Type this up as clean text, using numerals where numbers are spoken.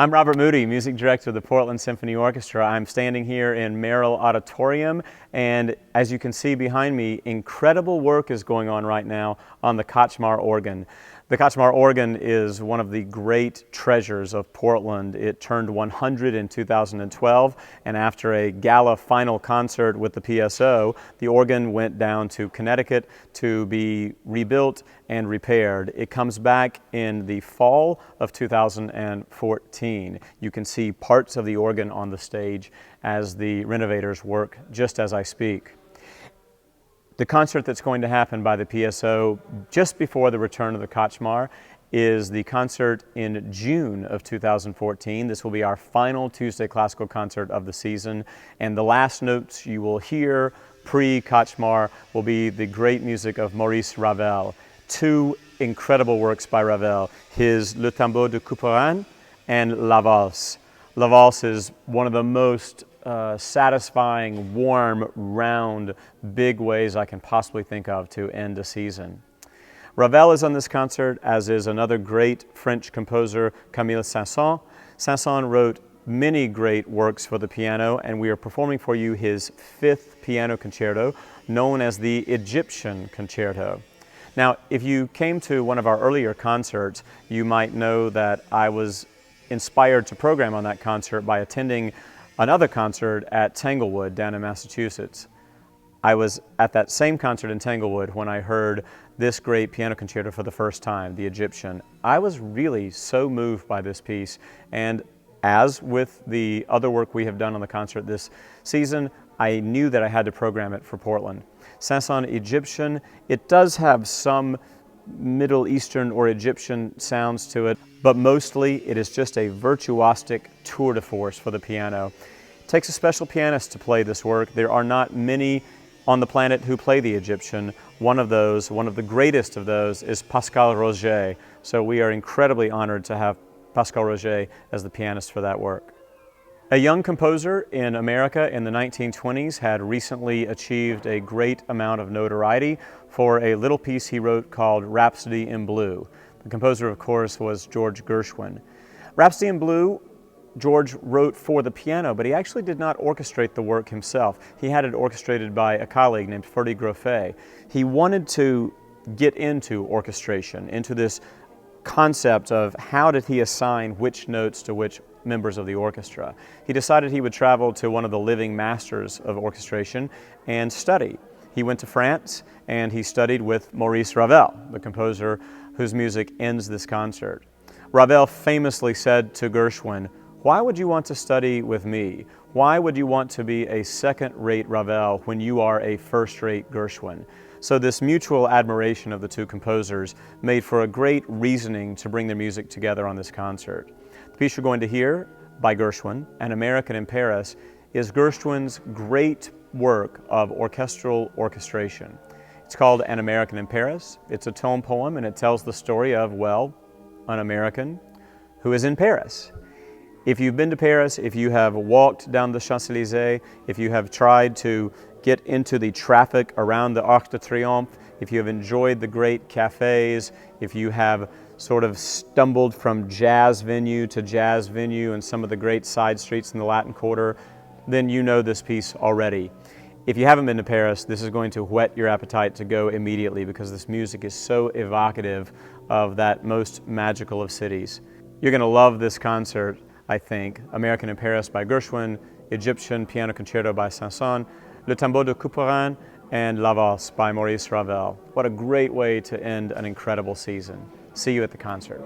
I'm Robert Moody, Music Director of the Portland Symphony Orchestra. I'm standing here in Merrill Auditorium, and as you can see behind me, incredible work is going on right now on the Kachmar organ. The Kachmar organ is one of the great treasures of Portland. It turned 100 in 2012, and after a gala final concert with the PSO, the organ went down to Connecticut to be rebuilt and repaired. It comes back in the fall of 2014. You can see parts of the organ on the stage as the renovators work just as I speak. The concert that's going to happen by the PSO just before the return of the Kachmar is the concert in June of 2014. This will be our final Tuesday classical concert of the season, and the last notes you will hear pre-Kachmar will be the great music of Maurice Ravel. Two incredible works by Ravel, his Le Tambour de Couperin and La Valse. La Valse is one of the most satisfying, warm, round, big ways I can possibly think of to end a season. Ravel is on this concert, as is another great French composer, Camille Saint-Saëns. Saint-Saëns wrote many great works for the piano, and we are performing for you his fifth piano concerto, known as the Egyptian Concerto. Now, if you came to one of our earlier concerts, you might know that I was inspired to program on that concert by attending another concert at Tanglewood down in Massachusetts. I was at that same concert in Tanglewood when I heard this great piano concerto for the first time, the Egyptian. I was really so moved by this piece, and as with the other work we have done on the concert this season, I knew that I had to program it for Portland. Saint-Saëns Egyptian, it does have some Middle Eastern or Egyptian sounds to it, but mostly it is just a virtuosic tour de force for the piano. It takes a special pianist to play this work. There are not many on the planet who play the Egyptian. One of the greatest of those is Pascal Roget. So we are incredibly honored to have Pascal Roget as the pianist for that work. A young composer in America in the 1920s had recently achieved a great amount of notoriety for a little piece he wrote called Rhapsody in Blue. The composer, of course, was George Gershwin. Rhapsody in Blue, George wrote for the piano, but he actually did not orchestrate the work himself. He had it orchestrated by a colleague named Ferdy Groffet. He wanted to get into orchestration, into this concept of how did he assign which notes to which members of the orchestra. He decided he would travel to one of the living masters of orchestration and study. He went to France and he studied with Maurice Ravel, the composer whose music ends this concert. Ravel famously said to Gershwin, "Why would you want to study with me? Why would you want to be a second-rate Ravel when you are a first-rate Gershwin?" So this mutual admiration of the two composers made for a great reasoning to bring their music together on this concert. The piece you're going to hear by Gershwin, An American in Paris, is Gershwin's great work of orchestral orchestration. It's called An American in Paris. It's a tone poem, and it tells the story of, well, an American who is in Paris. If you've been to Paris, if you have walked down the Champs-Élysées, if you have tried to get into the traffic around the Arc de Triomphe, if you have enjoyed the great cafes, if you have sort of stumbled from jazz venue to jazz venue and some of the great side streets in the Latin Quarter, then you know this piece already. If you haven't been to Paris, this is going to whet your appetite to go immediately because this music is so evocative of that most magical of cities. You're going to love this concert, I think. American in Paris by Gershwin, Egyptian Piano Concerto by Saint-Saëns, Le Tambour de Couperin, and La Valse by Maurice Ravel. What a great way to end an incredible season. See you at the concert.